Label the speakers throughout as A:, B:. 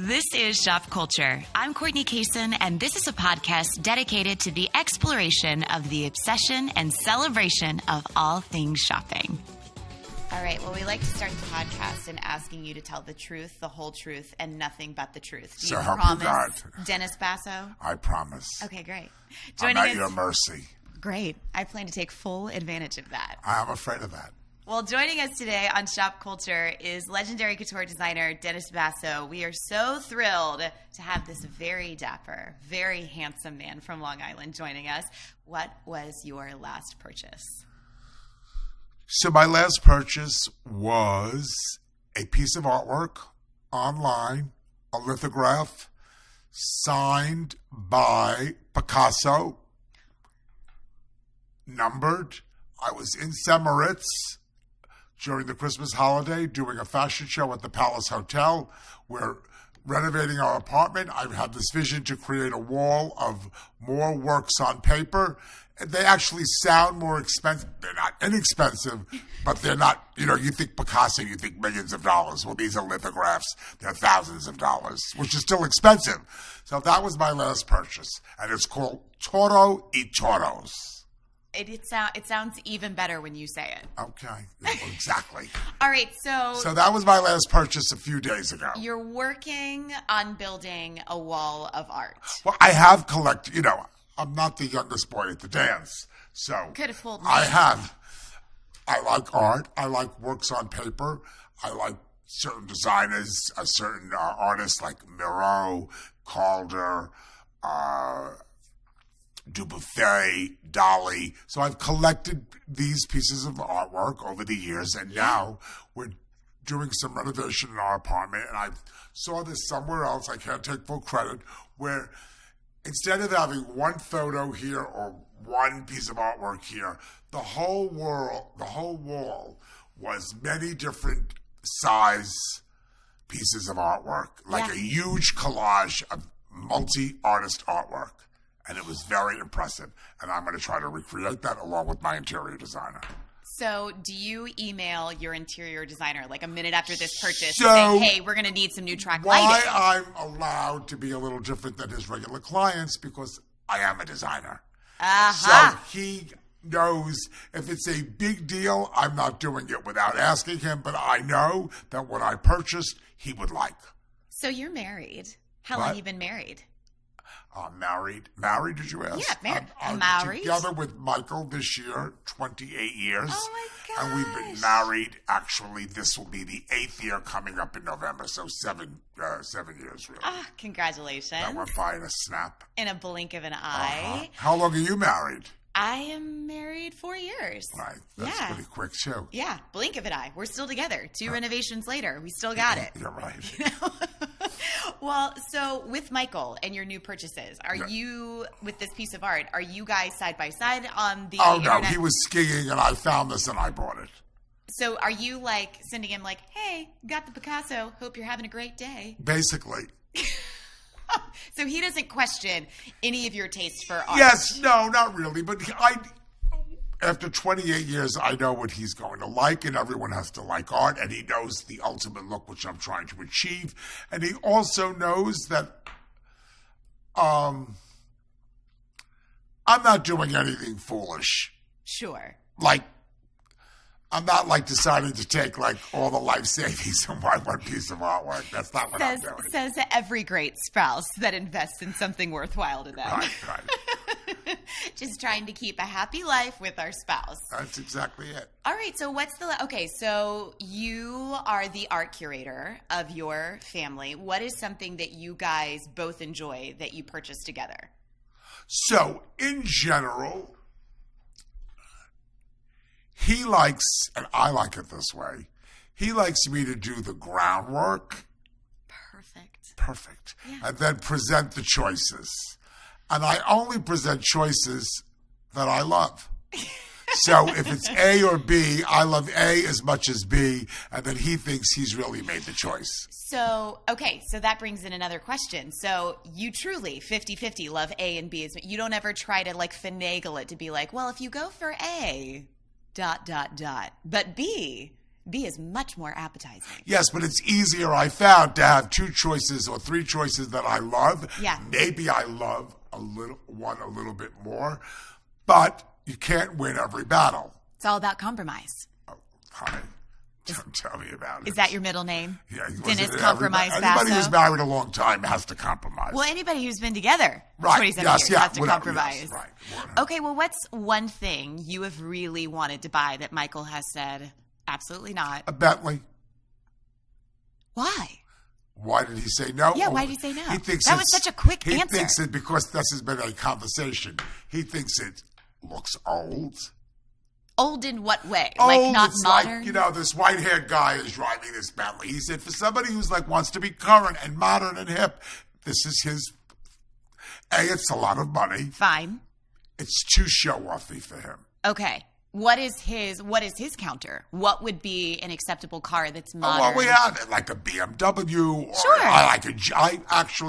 A: This is Shop Culture. I'm Courtney Cason, and this is a podcast dedicated to the exploration of the obsession and celebration of all things shopping. All right. Well, we like to start the podcast in asking you to tell the truth, the whole truth, and nothing but the truth. Do you promise, Dennis Basso?
B: I promise.
A: Okay, great.
B: I'm at your mercy.
A: Great. I plan to take full advantage of that.
B: I'm afraid of that.
A: Well, joining us today on Shop Culture is legendary couture designer Dennis Basso. We are so thrilled to have this very dapper, very handsome man from Long Island joining us. What was your last purchase?
B: So my last purchase was a piece of artwork online, a lithograph signed by Picasso, numbered. I was in Semoritz during the Christmas holiday doing a fashion show at the Palace Hotel. We're renovating our apartment. I had this vision to create a wall of more works on paper. They actually sound more expensive. They're not inexpensive, but they're not, you think Picasso, you think millions of dollars. Well, these are lithographs. They're thousands of dollars, which is still expensive. So that was my last purchase, and it's called Toro y Toros.
A: It sounds even better when you say it.
B: Okay, exactly.
A: All right, so
B: that was my last purchase a few days ago.
A: You're working on building a wall of art.
B: Well, I have collected, I'm not the youngest boy at the dance, so
A: could have fooled me.
B: I like art. I like works on paper. I like certain designers, certain artists like Miro, Calder, Dubuffet, Dali. So I've collected these pieces of artwork over the years, and now we're doing some renovation in our apartment, and I saw this somewhere else, I can't take full credit, where instead of having one photo here or one piece of artwork here, the whole wall was many different size pieces of artwork, like a huge collage of multi-artist artwork. And it was very impressive. And I'm going to try to recreate that along with my interior designer.
A: So do you email your interior designer like a minute after this purchase saying, hey, we're going to need some new track lighting?
B: Why I'm allowed to be a little different than his regular clients, because I am a designer. So he knows if it's a big deal, I'm not doing it without asking him. But I know that what I purchased, he would like.
A: So you're married. How long have you been married?
B: Married. Married, did you ask?
A: Yeah, married.
B: I'm
A: married.
B: Together with Michael this year, 28 years.
A: Oh, my gosh.
B: And we've been married. Actually, this will be the 8th year coming up in November, so 7 years, really.
A: Oh, congratulations.
B: That went by in a snap.
A: In a blink of an eye.
B: How long are you married?
A: I am married 4 years.
B: Right. That's pretty quick, too.
A: Yeah, blink of an eye. We're still together. 2 renovations later. We still got it.
B: You're right.
A: Well, so with Michael and your new purchases, are you, with this piece of art, are you guys side by side on the internet?
B: No, he was skiing and I found this and I bought it.
A: So are you like sending him like, hey, got the Picasso, hope you're having a great day?
B: Basically.
A: So he doesn't question any of your taste for art?
B: Yes, no, not really. But after 28 years, I know what he's going to like, and everyone has to like art, and he knows the ultimate look, which I'm trying to achieve. And he also knows that I'm not doing anything foolish.
A: Sure.
B: Like, I'm not like deciding to take like all the life savings and buy one piece of artwork. That's not what I'm doing.
A: Says every great spouse that invests in something worthwhile to them.
B: Right.
A: Just trying to keep a happy life with our spouse.
B: That's exactly it.
A: All right. So so you are the art curator of your family. What is something that you guys both enjoy that you purchase together?
B: So in general, he likes, and I like it this way, he likes me to do the groundwork. Perfect. Yeah. And then present the choices. And I only present choices that I love. So if it's A or B, I love A as much as B, and then he thinks he's really made the choice.
A: So, okay, so that brings in another question. So you truly 50-50 love A and B. You don't ever try to like finagle it to be like, well, if you go for A, ... but B, B is much more appetizing.
B: Yes, but it's easier, I found, to have 2 choices or 3 choices that I love.
A: Yeah.
B: Maybe I love a little bit more, but you can't win every battle.
A: It's all about compromise.
B: Oh, honey, don't tell me about it.
A: Is that your middle name?
B: Yeah.
A: Dennis Compromise Basso?
B: Anybody who's married a long time has to compromise.
A: Well, anybody who's been together 27
B: yes,
A: years has to
B: whatever,
A: compromise.
B: yes, right.
A: Okay, well, what's one thing you have really wanted to buy that Michael has said, absolutely not?
B: A Bentley.
A: Why?
B: Why did he say no?
A: Yeah, why did he say no?
B: He thinks
A: that was such a quick answer.
B: He thinks it, because this has been a conversation, he thinks it looks old.
A: Old in what way?
B: Old,
A: like not
B: it's
A: modern?
B: Like, this white-haired guy is driving this Bentley. He said, for somebody who's wants to be current and modern and hip, this is his. It's a lot of money.
A: Fine.
B: It's too show-offy for him.
A: Okay. What is his counter? What would be an acceptable car that's modern?
B: Well, we have it, like a BMW. Or
A: Sure.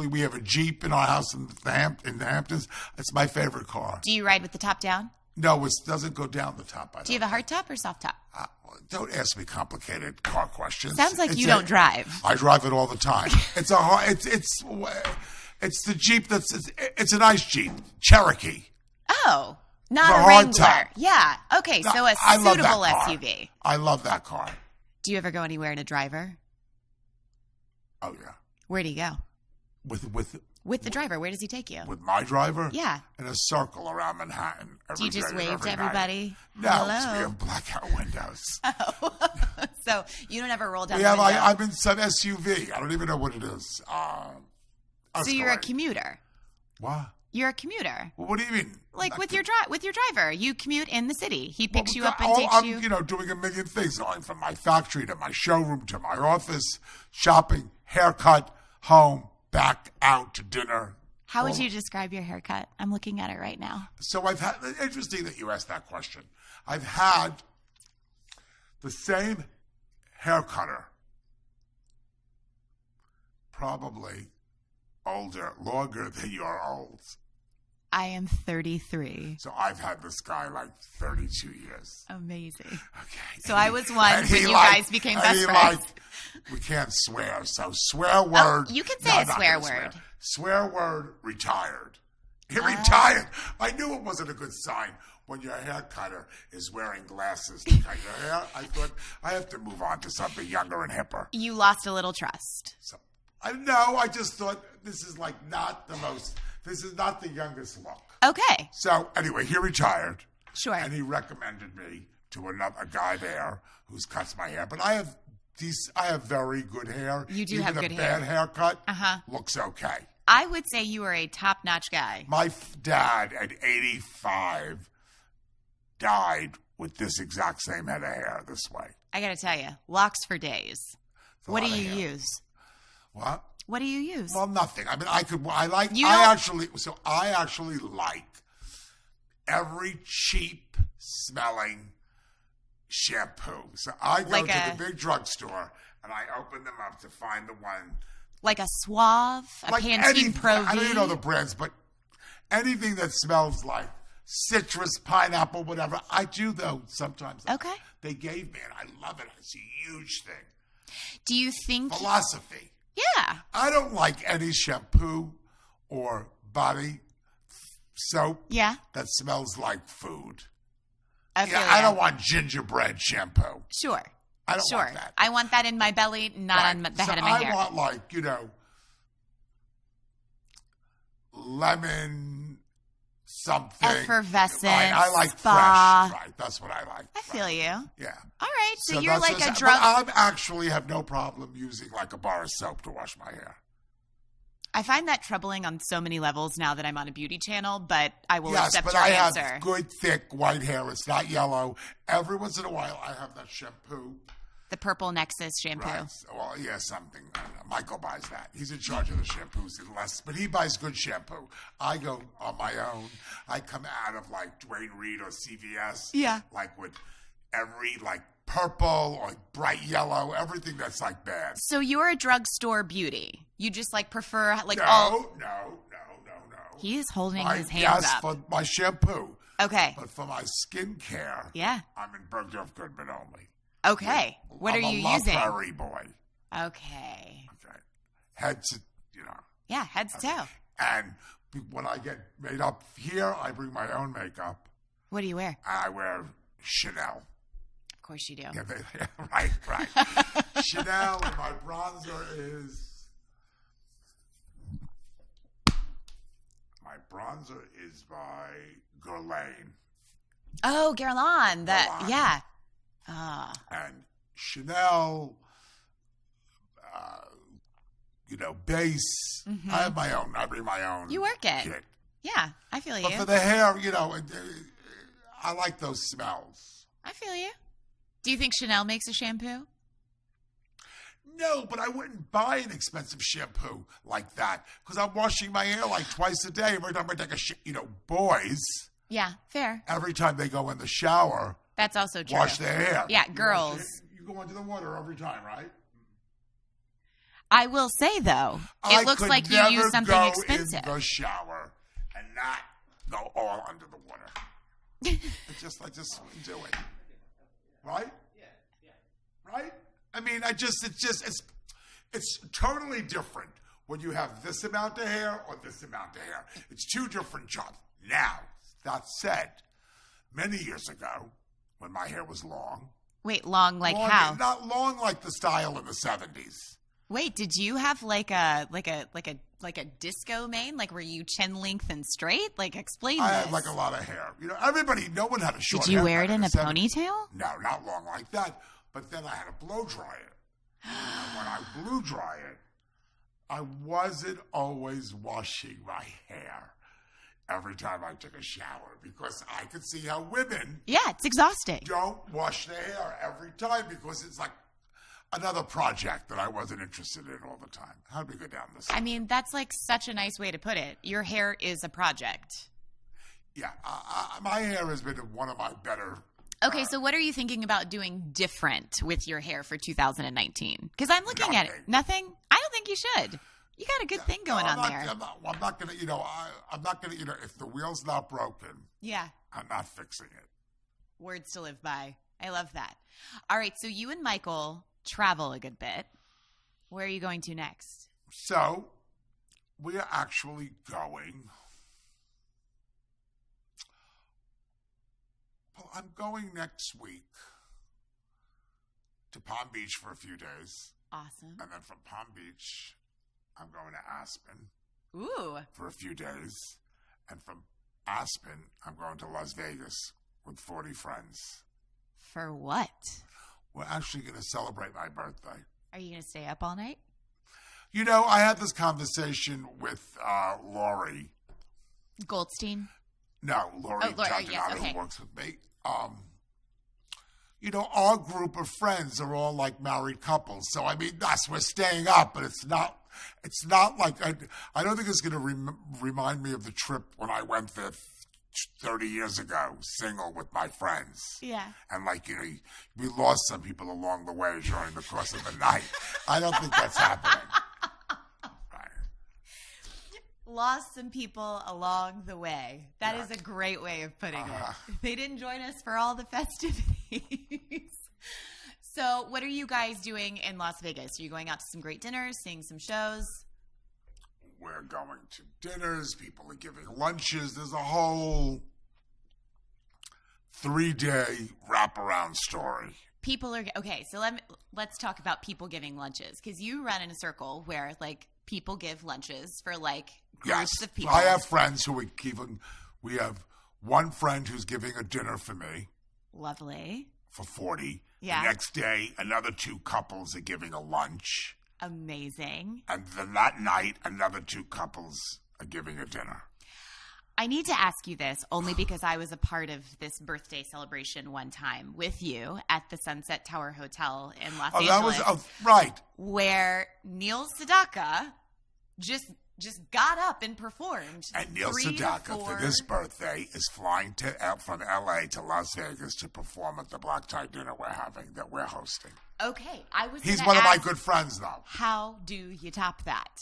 B: We have a Jeep in our house in the Hamptons. It's my favorite car.
A: Do you ride with the top down?
B: No, it doesn't go down the top.
A: Do you have a hard top or soft top?
B: Don't ask me complicated car questions.
A: Sounds like you don't drive.
B: I drive it all the time. It's the Jeep it's a nice Jeep, Cherokee.
A: Oh, not
B: The
A: a
B: hard
A: Wrangler.
B: top.
A: Yeah. Okay, so a
B: I love that
A: suitable
B: car.
A: SUV.
B: I love that car.
A: Do you ever go anywhere in a driver?
B: Oh yeah.
A: Where do you go?
B: With
A: the driver, where does he take you?
B: With my driver?
A: Yeah.
B: In a circle around Manhattan.
A: Do you just wave to everybody?
B: No,
A: Hello?
B: 'cause we have blackout windows.
A: Oh. So you don't ever roll down
B: We
A: the
B: have.
A: window?
B: I'm in some SUV. I don't even know what it is.
A: So you're a commuter.
B: What?
A: You're a commuter.
B: Well, what do you mean?
A: Like with your driver, you commute in the city. He picks you up and takes
B: I'm,
A: you.
B: doing a million things, going from my factory to my showroom to my office, shopping, haircut, home, back out to dinner.
A: How would you describe your haircut? I'm looking at it right now.
B: So interesting that you asked that question. I've had the same hair cutter, probably longer than you're old.
A: I am 33.
B: So I've had this guy 32 years.
A: Amazing.
B: Okay.
A: So I was one, but you guys became best friends.
B: We can't swear, so swear word.
A: Oh, you can say a swear word.
B: Swear word, retired. He retired. I knew it wasn't a good sign when your hair cutter is wearing glasses to cut your hair. I thought, I have to move on to something younger and hipper.
A: You lost a little trust.
B: So, I just thought this is this is not the youngest look.
A: Okay.
B: So anyway, he retired.
A: Sure.
B: And he recommended me to a guy there who cuts my hair. But I have very good hair.
A: You do
B: Even
A: have good hair.
B: A bad haircut
A: Uh-huh.
B: looks okay.
A: I would say you are a top-notch guy.
B: My dad at 85 died with this exact same head of hair this way.
A: I got to tell you, locks for days. What do you use?
B: What?
A: What do you use?
B: Well, nothing. I mean, I actually like every cheap smelling shampoo. So I go to the big drugstore and I open them up to find the one.
A: Like a Suave, a Pantene Pro V?
B: I don't even know the brands, but anything that smells like citrus, pineapple, whatever. I do, though, sometimes.
A: Okay.
B: They gave me, and I love it. It's a huge thing.
A: Do you think...
B: Philosophy.
A: Yeah.
B: I don't like any shampoo or body soap that smells like food. I don't want gingerbread shampoo.
A: Sure.
B: I don't want that.
A: I want that in my belly, not on the head of my hair.
B: I want lemon something.
A: Effervescent.
B: Right. I like
A: spa.
B: fresh. Right. That's what I like.
A: I feel you.
B: Yeah.
A: All right. So you're like a drug.
B: I actually have no problem using a bar of soap to wash my hair.
A: I find that troubling on so many levels now that I'm on a beauty channel, but I will accept your
B: answer.
A: answer.
B: I have good, thick, white hair. It's not yellow. Every once in a while, I have that shampoo.
A: The Purple Nexus shampoo.
B: Right. Well, something. I don't know. Michael buys that. He's in charge of the shampoos, but he buys good shampoo. I go on my own. I come out of Dwayne Reed or CVS.
A: Yeah.
B: With every purple or bright yellow, everything that's bad.
A: So you're a drugstore beauty. You just prefer
B: No.
A: all. He is holding his hands up.
B: For my shampoo.
A: Okay.
B: But for my skincare,
A: Yeah.
B: I'm in Bergdorf Goodman only.
A: Okay. What are you using?
B: I'm a La Prairie boy.
A: Okay.
B: Head to, you know.
A: Yeah, head to toe.
B: And when I get made up here, I bring my own makeup.
A: What do you wear?
B: I wear Chanel.
A: Of course you do.
B: Yeah, right. Chanel, and my bronzer is... My bronzer is by Guerlain.
A: Oh, Guerlain. Yeah.
B: And Chanel, base. I have my own. I bring my own.
A: You work it.
B: Kit.
A: Yeah, I feel you.
B: But for the hair, I like those smells.
A: I feel you. Do you think Chanel makes a shampoo?
B: No, but I wouldn't buy an expensive shampoo like that because I'm washing my hair like twice a day. Every time I take a boys.
A: Yeah, fair.
B: Every time they go in the shower.
A: That's also true.
B: Wash their hair.
A: Yeah, girls.
B: You go into the water every time, right?
A: I will say, though, it looks like you use something expensive.
B: I could never go in the shower and not go all under the water. I just wouldn't do it. Right? Yeah. Right? I mean, it's totally different when you have this amount of hair or this amount of hair. It's two different jobs. Now, that said, many years ago, when my hair was long.
A: Wait, long how?
B: Not long like the style in the 70s.
A: Wait, did you have like a disco mane? Like, were you chin length and straight? Like, explain this.
B: I had like a lot of hair. No one had a short hair.
A: Did you wear it in a ponytail?
B: No, not long like that. But then I had to blow dry it. And when I blew dry it, I wasn't always washing my hair every time I took a shower because I could see how women
A: it's exhausting.
B: Don't wash their hair every time because it's like another project that I wasn't interested in all the time. How do we go down this?
A: I mean, that's like such a nice way to put it. Your hair is a project.
B: Yeah, my hair has been one of my better.
A: Okay, so what are you thinking about doing different with your hair for 2019? Because I'm looking at it. Nothing? I don't think you should. You got a good thing going on there.
B: I'm not going to, if the wheel's not broken, I'm not fixing it.
A: Words to live by. I love that. All right, so you and Michael travel a good bit. Where are you going to next?
B: So, we are actually going. Well, I'm going next week to Palm Beach for a few days.
A: Awesome.
B: And then from Palm Beach, I'm going to Aspen.
A: Ooh.
B: For a few days. And from Aspen, I'm going to Las Vegas with 40 friends.
A: For what?
B: We're actually going to celebrate my birthday.
A: Are you going to stay up all night?
B: I had this conversation with Lori.
A: Goldstein?
B: No, Lori
A: yes, okay.
B: who works with me. Our group of friends are all like married couples. So, I mean, we're staying up, but it's not like, I don't think it's going to remind me of the trip when I went there 30 years ago, single with my friends.
A: Yeah.
B: And we lost some people along the way during the course of the night. I don't think that's happening.
A: Lost some people along the way. That is a great way of putting it. They didn't join us for all the festivities. So what are you guys doing in Las Vegas? Are you going out to some great dinners, seeing some shows?
B: We're going to dinners. People are giving lunches. There's a whole 3-day wraparound story.
A: People are okay. So let's talk about people giving lunches because you run in a circle where people give lunches for groups of people.
B: I have friends who we have one friend who's giving a dinner for me.
A: Lovely.
B: For 40.
A: Yeah.
B: The next day, another 2 couples are giving a lunch.
A: Amazing.
B: And then that night, another 2 couples are giving a dinner.
A: I need to ask you this only because I was a part of this birthday celebration one time with you at the Sunset Tower Hotel in Los Angeles.
B: That was right.
A: Where Neil Sedaka just got up and performed.
B: And Neil Sedaka, for this birthday, is flying from L.A. to Las Vegas to perform at the black tie dinner that we're hosting.
A: Okay,
B: He's one of my good friends, though.
A: How do you top that?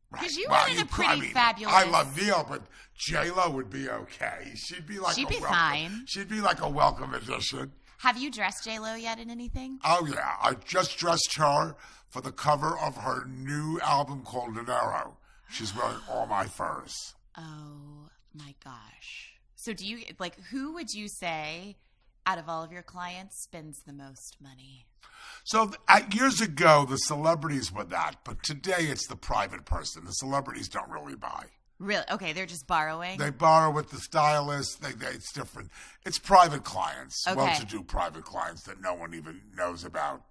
A: Because you
B: were
A: in a pretty fabulous.
B: I love Neil, but J-Lo would be okay. She'd be fine. She'd be like a welcome addition.
A: Have you dressed J-Lo yet in anything?
B: Oh, yeah. I just dressed her for the cover of her new album called Dinero. She's wearing all my furs.
A: Oh, my gosh. So do you, like, who would you say out of all of your clients spends the most money?
B: So years ago, the celebrities were that, but today it's the private person. The celebrities don't really buy.
A: Really? Okay, they're just borrowing?
B: They borrow with the stylist. It's different. It's private clients,
A: Okay.
B: well-to-do private clients that no one even knows about.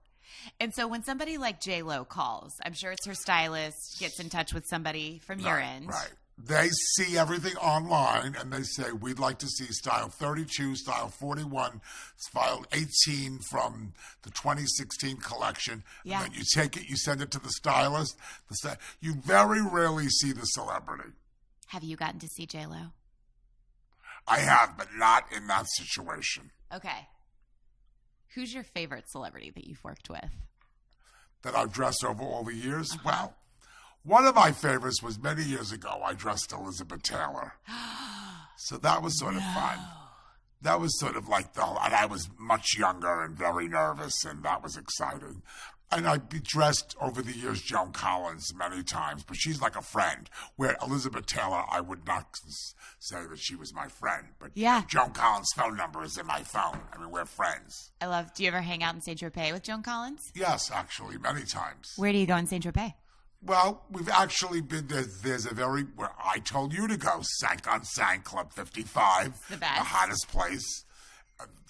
A: And so when somebody like J-Lo calls, I'm sure it's her stylist, gets in touch with somebody from your end.
B: Right. They see everything online, and they say, we'd like to see style 32, style 41, style 18 from the 2016 collection.
A: Yeah.
B: And then you take it, you send it to the stylist. You very rarely see the celebrity.
A: Have you gotten to see J-Lo?
B: I have, but not in that situation.
A: Okay. Who's your favorite celebrity that you've worked with?
B: That I've dressed over all the years? Well, one of my favorites was many years ago. I dressed Elizabeth Taylor. So that was sort of fun. That was sort of like and I was much younger and very nervous, and that was exciting. And I'd be dressed over the years Joan Collins many times, but she's like a friend. Where Elizabeth Taylor, I would not say that she was my friend. But
A: Yeah.
B: Joan Collins' phone number is in my phone. I mean, we're friends.
A: Do you ever hang out in St. Tropez with Joan Collins?
B: Yes, actually, many times.
A: Where do you go in St. Tropez?
B: Well, we've actually been, there's a where I told you to go, Sank on Sank, Club 55.
A: The best.
B: The hottest place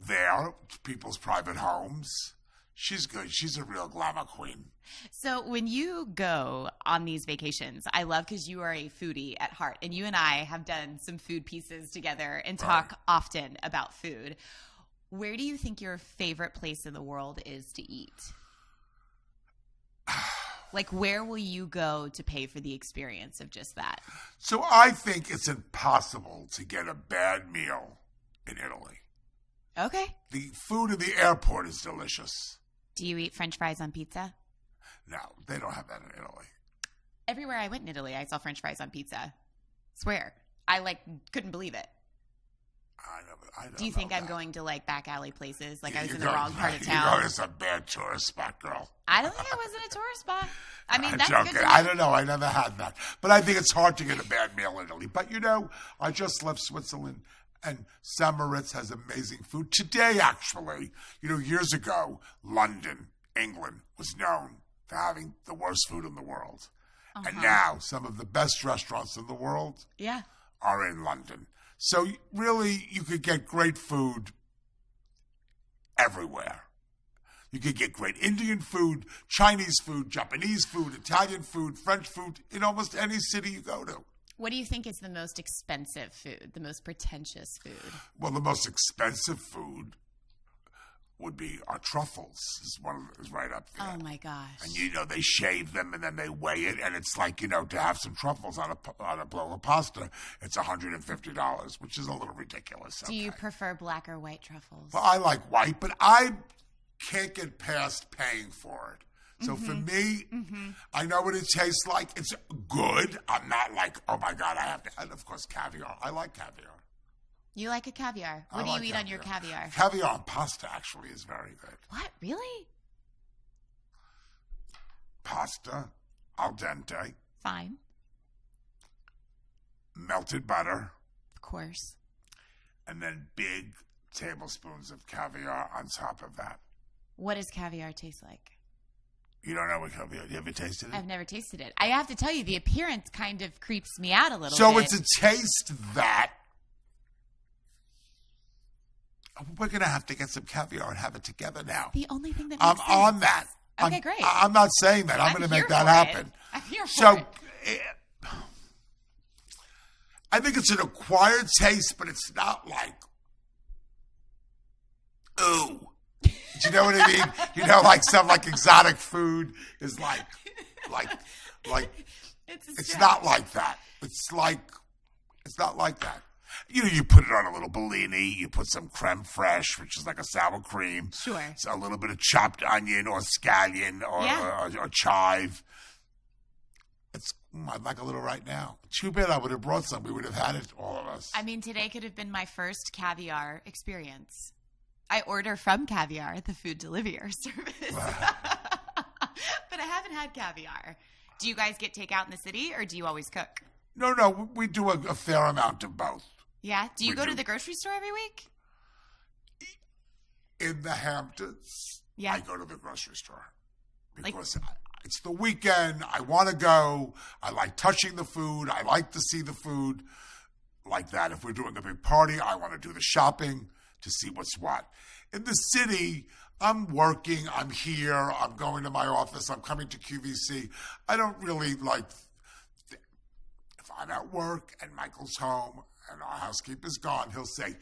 B: there, people's private homes. She's good. She's a real glamour queen.
A: So when you go on these vacations, I love because you are a foodie at heart, and you and I have done some food pieces together and talk often about food. Where do you think your favorite place in the world is to eat? Like, where will you go to pay for the experience of just that?
B: So I think it's impossible to get a bad meal in Italy.
A: Okay.
B: The food in the airport is delicious.
A: Do you eat French fries on pizza?
B: No, they don't have that in Italy.
A: Everywhere I went in Italy, I saw French fries on pizza. Swear. I, couldn't believe it.
B: I don't
A: Do you
B: know
A: think I'm
B: that.
A: going to, back alley places? Like, I was
B: You're
A: in the
B: going-
A: wrong part of
B: You're
A: town?
B: going to some bad tourist spot, girl.
A: I don't think I was in a tourist spot. I mean,
B: I'm
A: that's
B: joking.
A: good to
B: I
A: know.
B: don't know. I never had that. But I think it's hard to get a bad meal in Italy. But, I just left Switzerland, and St. Moritz has amazing food. Today, actually, years ago, London, England, was known for having the worst food in the world. And now, some of the best restaurants in the world
A: Yeah.
B: are in London. So, really, you could get great food everywhere. You could get great Indian food, Chinese food, Japanese food, Italian food, French food in almost any city you go to.
A: What do you think is the most expensive food, the most pretentious food?
B: Well, the most expensive food would be our truffles. Is right up there.
A: Oh, my gosh.
B: And they shave them and then they weigh it, and it's like to have some truffles on a bowl of pasta, it's $150, which is a little ridiculous.
A: Do you prefer black or white truffles?
B: Well, I like white, but I can't get past paying for it. So for me, I know what it tastes like. It's good. I'm not like, oh my God, I have to. And of course, caviar. I like caviar.
A: You like a caviar. What do you eat on your caviar?
B: Caviar on pasta actually is very good.
A: What? Really?
B: Pasta, al dente,
A: Fine.
B: melted butter,
A: Of course.
B: and then big tablespoons of caviar on top of that.
A: What does caviar taste like?
B: You don't know what caviar? You ever tasted it?
A: I've never tasted it. I have to tell you, the appearance kind of creeps me out a little
B: So
A: bit.
B: it's a taste that we're going to have to get some caviar and have it together now.
A: The only thing that
B: I'm
A: makes
B: on
A: sense.
B: that.
A: Okay, great.
B: I'm not saying that. I'm going to make
A: here
B: that
A: for
B: happen.
A: it. I'm here for
B: So
A: it.
B: I think it's an acquired taste, but it's not like, ooh. Do you know what I mean? Like some exotic food is like it's not like that. It's not like that. You put it on a little Bellini, you put some creme fraiche, which is like a sour cream.
A: Sure.
B: So a little bit of chopped onion or scallion or chive. I'd like a little right now. Too bad I would have brought some. We would have had it, all of us.
A: I mean, today could have been my first caviar experience. I order from Caviar, the food delivery service. But I haven't had caviar. Do you guys get takeout in the city or do you always cook?
B: No, we do a fair amount of both.
A: Yeah? Do you go to the grocery store every week?
B: In the Hamptons,
A: yeah.
B: I go to the grocery store because it's the weekend. I want to go. I like touching the food. I like to see the food like that. If we're doing a big party, I want to do the shopping to see what's what. In the city, I'm working. I'm here. I'm going to my office. I'm coming to QVC. I don't really like, if I'm at work and Michael's home and our housekeeper's gone, he'll say,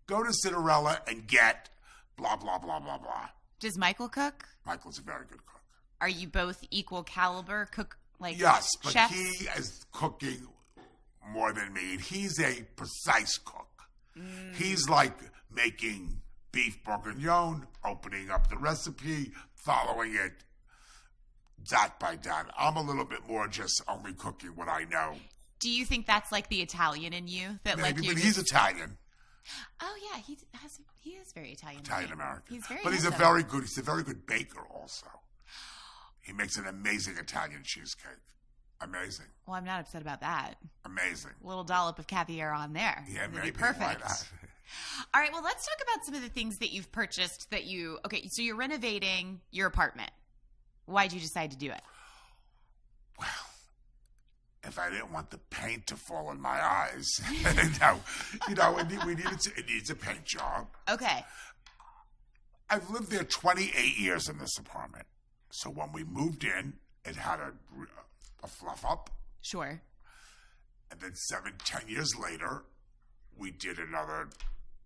B: go to Cinderella and get blah, blah, blah, blah, blah.
A: Does Michael cook?
B: Michael's a very good cook.
A: Are you both equal caliber cook?
B: Yes, but
A: chefs?
B: he is cooking more than me. He's a precise cook. He's like making beef bourguignon, opening up the recipe, following it dot by dot. I'm a little bit more just only cooking what I know.
A: Do you think that's like the Italian in you? That
B: Maybe,
A: like you
B: but he's Italian.
A: Oh yeah, he is very Italian.
B: Italian American.
A: He's very.
B: But he's a very good baker also. He makes an amazing Italian cheesecake. Amazing.
A: Well, I'm not upset about that.
B: Amazing.
A: A little dollop of caviar on there.
B: Yeah,
A: It'd
B: maybe.
A: be perfect.
B: Why not?
A: All right, well, let's talk about some of the things that you've purchased that you – okay, so you're renovating your apartment. Why did you decide to do it?
B: Well, if I didn't want the paint to fall in my eyes, it needs a paint job.
A: Okay.
B: I've lived there 28 years in this apartment. So when we moved in, it had a fluff up.
A: Sure.
B: And then 10 years later, we did another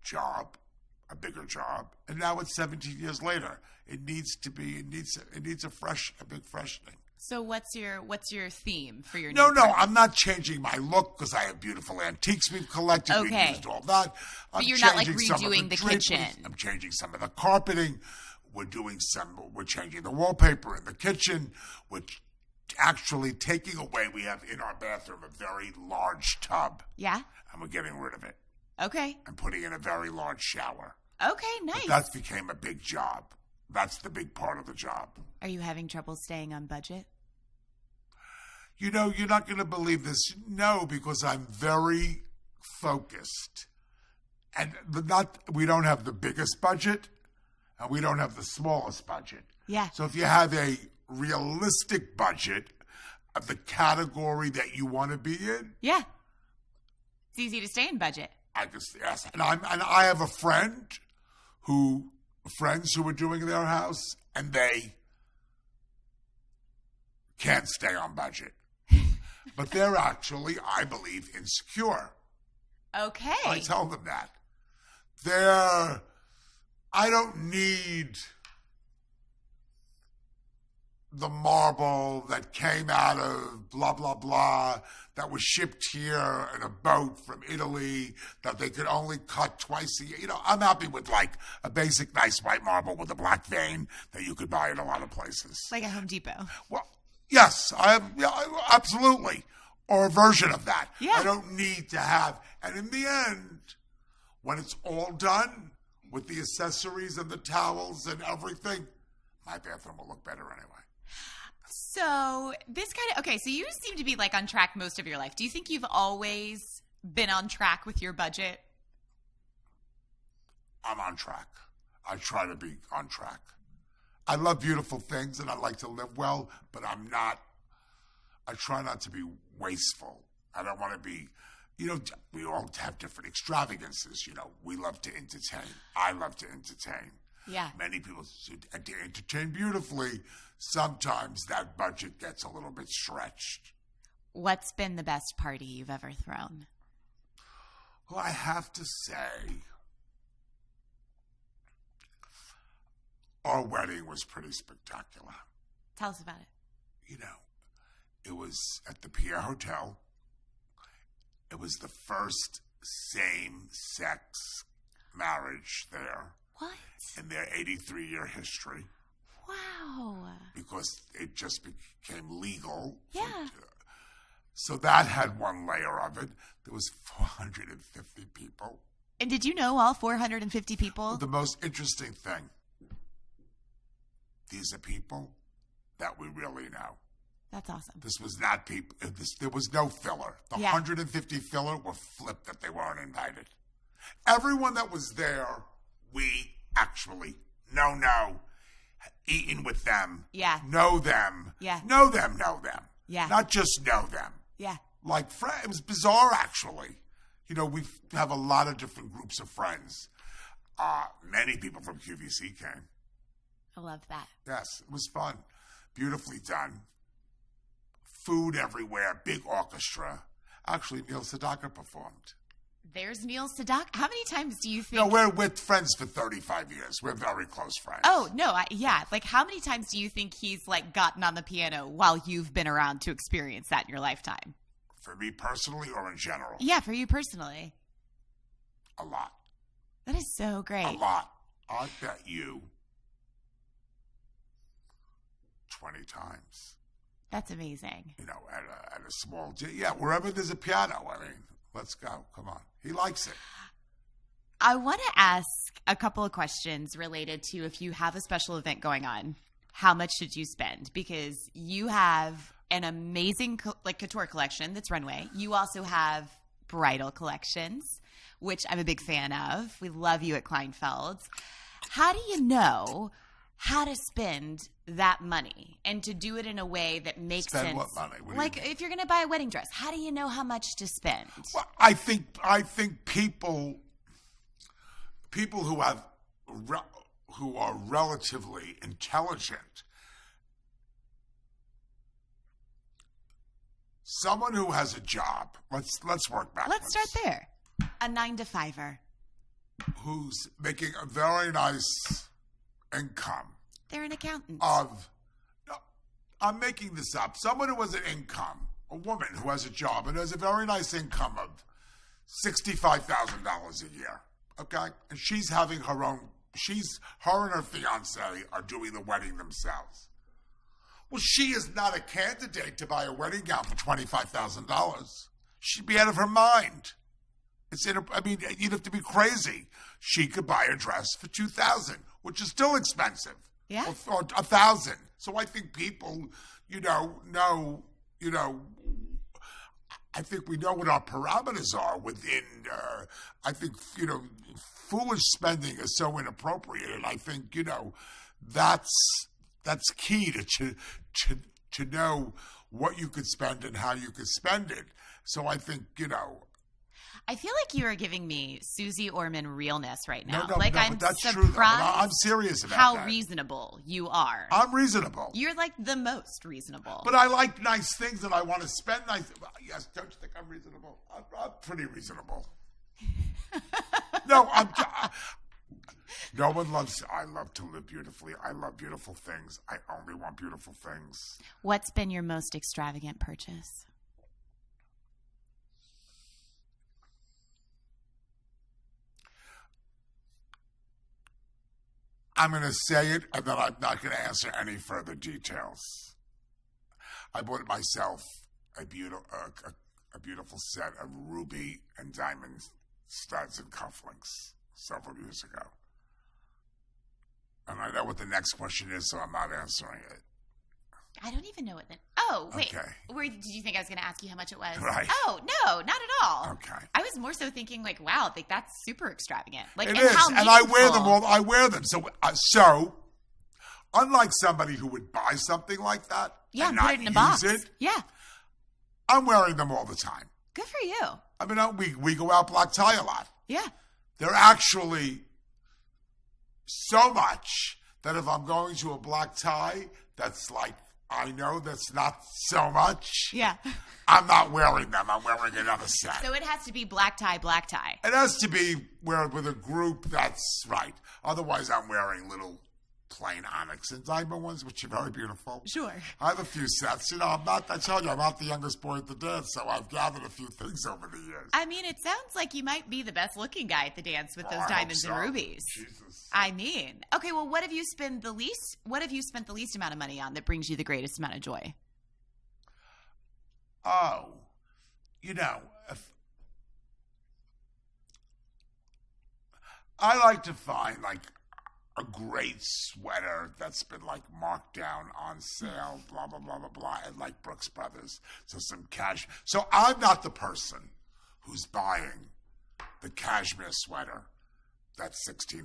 B: job, a bigger job, and now it's 17 years later. It needs a big freshening.
A: So what's your theme for your
B: No,
A: new apartment?
B: I'm not changing my look because I have beautiful antiques we've collected.
A: Okay.
B: We've used all that.
A: But you're not like redoing the kitchen.
B: I'm changing some of the carpeting. We're changing the wallpaper in the kitchen. We're actually taking away, we have in our bathroom a very large tub.
A: Yeah.
B: And we're getting rid of it.
A: Okay.
B: And putting in a very large shower.
A: Okay, nice.
B: But that became a big job. That's the big part of the job.
A: Are you having trouble staying on budget?
B: You're not going to believe this. No, because I'm very focused. And we don't have the biggest budget, and we don't have the smallest budget.
A: Yeah.
B: So if you have a realistic budget of the category that you want to be in.
A: Yeah. It's easy to stay in budget.
B: Yes. And I have friends who are doing their house, and they can't stay on budget. But they're actually, I believe, insecure.
A: Okay.
B: I tell them that. I don't need the marble that came out of blah, blah, blah, that was shipped here in a boat from Italy, that they could only cut twice a year. I'm happy with like a basic nice white marble with a black vein that you could buy in a lot of places.
A: Like a Home Depot.
B: Well, yes, absolutely. Or a version of that.
A: Yeah.
B: I don't need to have, and in the end, when it's all done with the accessories and the towels and everything, my bathroom will look better anyway.
A: So so you seem to be like on track most of your life. Do you think you've always been on track with your budget?
B: I'm on track. I try to be on track. I love beautiful things and I like to live well, but I try not to be wasteful. I don't want to be, we all have different extravagances. We love to entertain. I love to entertain.
A: Yeah.
B: Many people entertain beautifully. Sometimes that budget gets a little bit stretched.
A: What's been the best party you've ever thrown?
B: Well, I have to say, our wedding was pretty spectacular.
A: Tell us about it.
B: It was at the Pierre Hotel. It was the first same-sex marriage there.
A: What?
B: In their 83-year history.
A: Wow.
B: Because it just became legal.
A: Yeah.
B: So that had one layer of it. There was 450 people.
A: And did you know all 450 people?
B: The most interesting thing, these are people that we really know.
A: That's awesome.
B: This was not people. There was no filler. The 150 filler were flipped that they weren't invited. Everyone that was there, we actually know, eaten with them, know them, know them. Not just know them.
A: Yeah.
B: Like, it was bizarre, actually. You know, we have a lot of different groups of friends. Many people from QVC came.
A: I love that.
B: Yes, it was fun. Beautifully done. Food everywhere, big orchestra. Actually, Neil Sedaka performed.
A: There's Neil Sedaka. How many times do you think...
B: No, we're with friends for 35 years. We're very close friends.
A: Oh, no, Like, how many times do you think he's, like, gotten on the piano while you've been around to experience that in your lifetime?
B: For me personally or in general?
A: Yeah, for you personally.
B: A lot.
A: That is so great.
B: A lot. I bet you 20 times.
A: That's amazing.
B: You know, at a small... Yeah, wherever there's a piano, I mean... Let's go. Come on. He likes it.
A: I want to ask a couple of questions related to if you have a special event going on, how much should you spend? Because you have an amazing couture collection that's runway. You also have bridal collections, which I'm a big fan of. We love you at Kleinfeld's. How do you know how to spend that money and to do it in a way that makes sense?
B: What money?
A: Like if you're going to buy a wedding dress, how do you know how much to spend?
B: Well, I think people who are relatively intelligent, someone who has a job. Let's work backwards.
A: Let's start there. A 9-to-5er
B: who's making a very nice income.
A: They're an accountant.
B: I'm making this up. Someone who has an income, a woman who has a job and has a very nice income of $65,000 a year. Okay? And she's having her own, her and her fiance are doing the wedding themselves. Well, she is not a candidate to buy a wedding gown for $25,000. She'd be out of her mind. You'd have to be crazy. She could buy a dress for $2,000, which is still expensive.
A: Yeah.
B: Or $1,000. So I think people, know, I think we know what our parameters are within, I think, foolish spending is so inappropriate. And I think, that's key to know what you could spend and how you could spend it. So I think,
A: I feel like you are giving me Susie Orman realness right now.
B: No,
A: I'm
B: but that's
A: surprised
B: true, I'm serious about
A: how
B: that.
A: reasonable you are.
B: I'm reasonable.
A: You're like the most reasonable.
B: But I like nice things and I want to spend nice. Yes, don't you think I'm reasonable? I'm pretty reasonable. No, no one loves. I love to live beautifully. I love beautiful things. I only want beautiful things.
A: What's been your most extravagant purchase?
B: I'm going to say it, and then I'm not going to answer any further details. I bought myself a beautiful set of ruby and diamond studs and cufflinks several years ago. And I know what the next question is, so I'm not answering it.
A: I don't even know what that... Oh, wait.
B: Okay.
A: Did you think I was going to ask you how much it was?
B: Right.
A: Oh, no, not at all.
B: Okay.
A: I was more so thinking like, wow, that's super extravagant. Like,
B: it
A: and
B: is,
A: how
B: and I wear them
A: meaningful.
B: all. I wear them. So, unlike somebody who would buy something like that and
A: put
B: not
A: it in a
B: use
A: box.
B: it,
A: Yeah.
B: I'm wearing them all the time.
A: Good for you.
B: I mean, we go out black tie a lot.
A: Yeah.
B: They're actually so much that if I'm going to a black tie, that's like, I know that's not so much.
A: Yeah.
B: I'm not wearing them. I'm wearing another set.
A: So it has to be black tie, black tie.
B: It has to be wearing with a group that's right. Otherwise, I'm wearing little plain onyx and diamond ones, which are very beautiful.
A: Sure.
B: I have a few sets. I tell you, I'm not the youngest boy at the dance, so I've gathered a few things over the years.
A: I mean, it sounds like you might be the best looking guy at the dance with those diamonds and rubies.
B: Jesus.
A: I mean, okay, well, what have you spent the least amount of money on that brings you the greatest amount of joy?
B: Oh, I like to find like a great sweater that's been like marked down on sale, blah, blah, blah, blah, blah, and like Brooks Brothers. So some cash. So I'm not the person who's buying the cashmere sweater that's $1,600.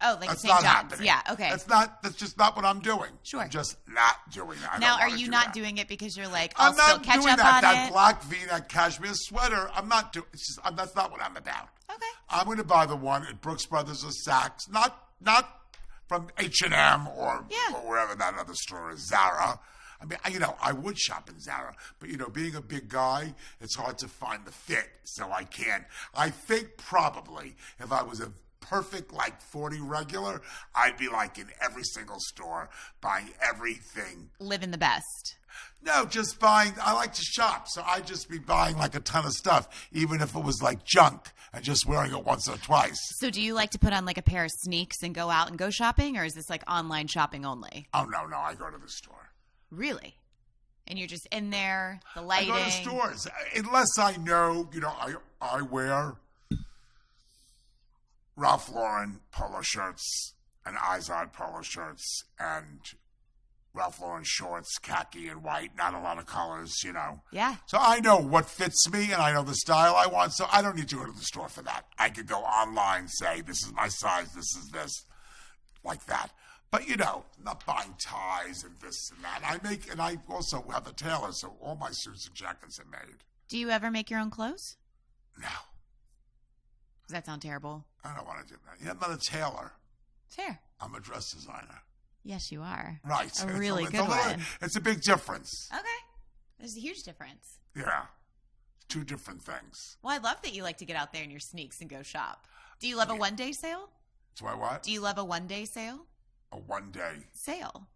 A: Oh, like
B: that's
A: St.
B: not
A: John's.
B: happening.
A: Yeah, okay.
B: That's just not what I'm doing.
A: Sure.
B: I'm just not doing that.
A: Now, are you not doing it because you're like, I'll still catch up on it?
B: I'm not doing that black V-neck cashmere sweater. I'm not doing. It's just that's not what I'm about.
A: Okay.
B: I'm going to buy the one at Brooks Brothers or Saks, not from H&M or wherever that other store is, Zara. I mean, I would shop in Zara, but, being a big guy, it's hard to find the fit, so I can't. I think probably if I was a perfect, like, 40 regular, I'd be, like, in every single store, buying everything.
A: Living the best.
B: No, just buying. I like to shop, so I'd just be buying, like, a ton of stuff, even if it was, like, junk, and just wearing it once or twice.
A: So do you like to put on, like, a pair of sneaks and go out and go shopping, or is this, like, online shopping only?
B: Oh, no, I go to the store.
A: Really? And you're just in there, the lighting?
B: I go to stores. Unless I know, I wear Ralph Lauren polo shirts and Izod polo shirts and Ralph Lauren shorts, khaki and white, not a lot of colors,
A: Yeah.
B: So I know what fits me and I know the style I want, so I don't need to go to the store for that. I could go online, say, this is my size, this is this, like that. But, I'm not buying ties and this and that. I also have a tailor, so all my suits and jackets are made.
A: Do you ever make your own clothes?
B: No.
A: Does that sound terrible?
B: I don't want to do that. I'm not a tailor.
A: Fair.
B: I'm a dress designer.
A: Yes, you are.
B: Right.
A: A really good one.
B: It's a big difference.
A: Okay. There's a huge difference.
B: Yeah. Two different things.
A: Well, I love that you like to get out there in your sneaks and go shop. Do you love a one-day sale?
B: Do I what?
A: Do you love a one-day sale?
B: A one-day
A: sale.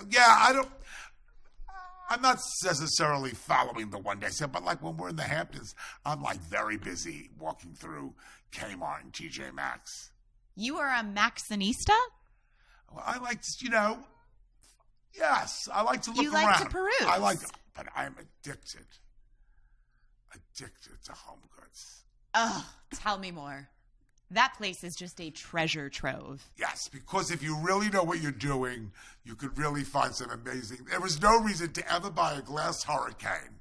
B: Yeah, I'm not necessarily following the one-day sale, but like when we're in the Hamptons, I'm like very busy walking through Kmart and TJ Maxx.
A: You are a Maxxinista?
B: Well, I like to, yes, I like to look around.
A: You like to peruse.
B: But I'm addicted to home goods.
A: Oh, tell me more. That place is just a treasure trove.
B: Yes, because if you really know what you're doing, you could really find some amazing. There was no reason to ever buy a glass hurricane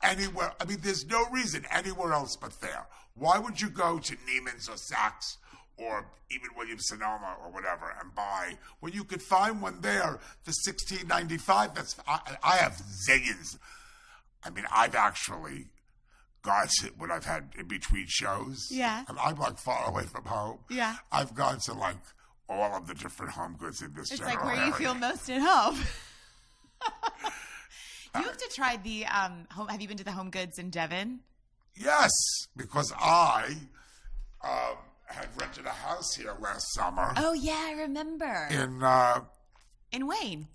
B: anywhere. I mean, there's no reason anywhere else but there. Why would you go to Neiman's or Saks or even Williams-Sonoma or whatever and buy when you could find one there for $16.95? I have zillions. I mean, I've actually gone to when I've had in between shows.
A: Yeah.
B: And I'm like far away from home.
A: Yeah.
B: I've gone to like all of the different home goods in this general
A: It's like where
B: area.
A: you feel most at home. You have to try the home. Have you been to the Home Goods in Devon?
B: Yes, because I had rented a house here last summer.
A: Oh yeah, I remember.
B: In
A: Wayne.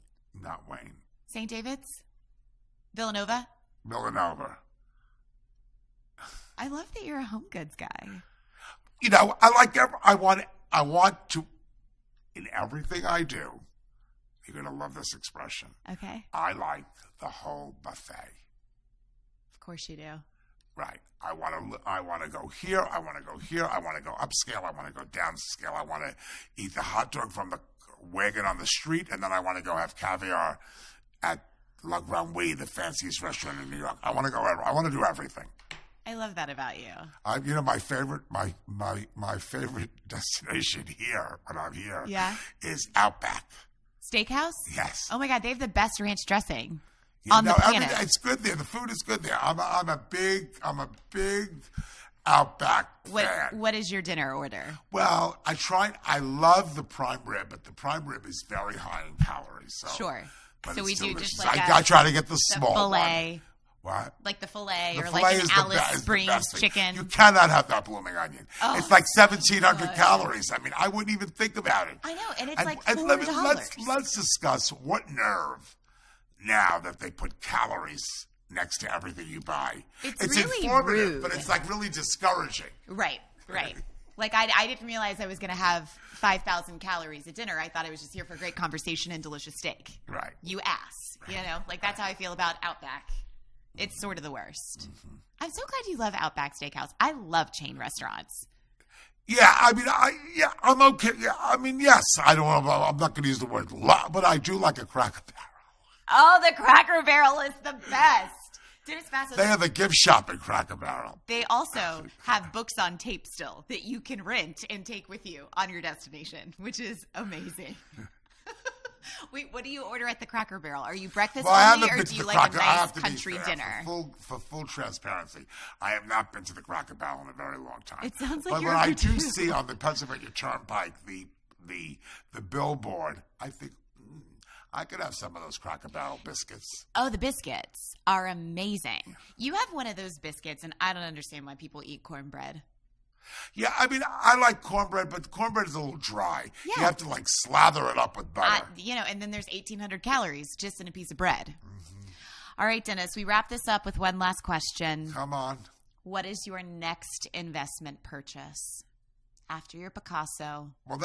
B: Not Wayne.
A: St. David's? Villanova? I love that you're a Home Goods guy.
B: I want to, in everything I do, you're going to love this expression.
A: Okay.
B: I like the whole buffet.
A: Of course you do.
B: Right. I want to go here. I want to go here. I want to go upscale. I want to go downscale. I want to eat the hot dog from the wagon on the street, and then I want to go have caviar at La Grand Wee, the fanciest restaurant in New York. I want to go. I want to do everything.
A: I love that about you.
B: My favorite destination here when I'm here is Outback
A: Steakhouse.
B: Yes.
A: Oh my God, they have the best ranch dressing on the planet.
B: It's good there. The food is good there. I'm a big Outback fan.
A: What is your dinner order?
B: Well, I love the prime rib, but the prime rib is very high in calories. So,
A: sure. So we do
B: delicious.
A: just like
B: I try to get the small
A: filet.
B: one. What?
A: Like the filet or
B: filet
A: like an
B: is
A: Alice Springs chicken.
B: You cannot have that blooming onion.
A: Oh,
B: it's like 1,700 calories. I mean, I wouldn't even think about it.
A: I know, and it's like $4.
B: Let's discuss what nerve now that they put calories next to everything you buy. It's
A: really
B: informative,
A: rude.
B: but it's like really discouraging.
A: Right. Like I didn't realize I was going to have 5,000 calories at dinner. I thought I was just here for great conversation and delicious steak.
B: Right.
A: You ass. Like that's how I feel about Outback. It's sort of the worst. Mm-hmm. I'm so glad you love Outback Steakhouse. I love chain restaurants.
B: Yeah, I mean, I'm okay. Yeah, I mean, yes, I don't know. I'm not going to use the word love, but I do like a Cracker Barrel.
A: Oh, the Cracker Barrel is the best. Dennis Basso.
B: They have a gift shop at Cracker Barrel.
A: They also have books on tape still that you can rent and take with you on your destination, which is amazing. Wait, what do you order at the Cracker Barrel? Are you breakfast only, or do you like a nice country dinner?
B: For full transparency, I have not been to the Cracker Barrel in a very long time.
A: It sounds like
B: but
A: you're
B: when I
A: overdue.
B: do see on the Pennsylvania Turnpike the billboard, I think I could have some of those Cracker Barrel biscuits.
A: Oh, the biscuits are amazing. You have one of those biscuits, and I don't understand why people eat cornbread.
B: Yeah, I mean, I like cornbread, but cornbread is a little dry.
A: Yeah.
B: You have to, like, slather it up with butter.
A: And then there's 1,800 calories just in a piece of bread. Mm-hmm. All right, Dennis, we wrap this up with one last question.
B: Come on.
A: What is your next investment purchase after your Picasso?
B: Well,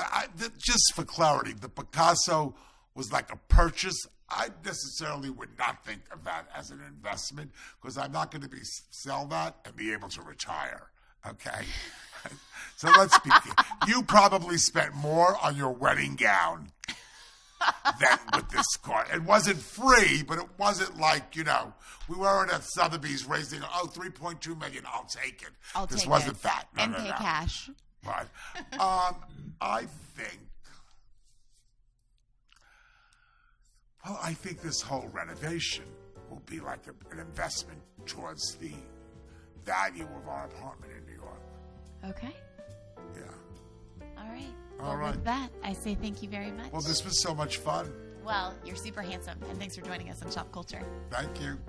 B: just for clarity, the Picasso was like a purchase. I necessarily would not think of that as an investment because I'm not going to sell that and be able to retire. Okay? So let's be clear. You probably spent more on your wedding gown than with this car. It wasn't free, but it wasn't like, we weren't at Sotheby's raising, $3.2 million. I'll take it. This wasn't that.
A: No, pay cash.
B: But I think this whole renovation will be like an investment towards the value of our apartment in New York.
A: Okay.
B: Yeah.
A: All right.
B: All right.
A: With that, I say thank you very much.
B: Well, this was so much fun.
A: Well, you're super handsome, and thanks for joining us on Shop Culture.
B: Thank you.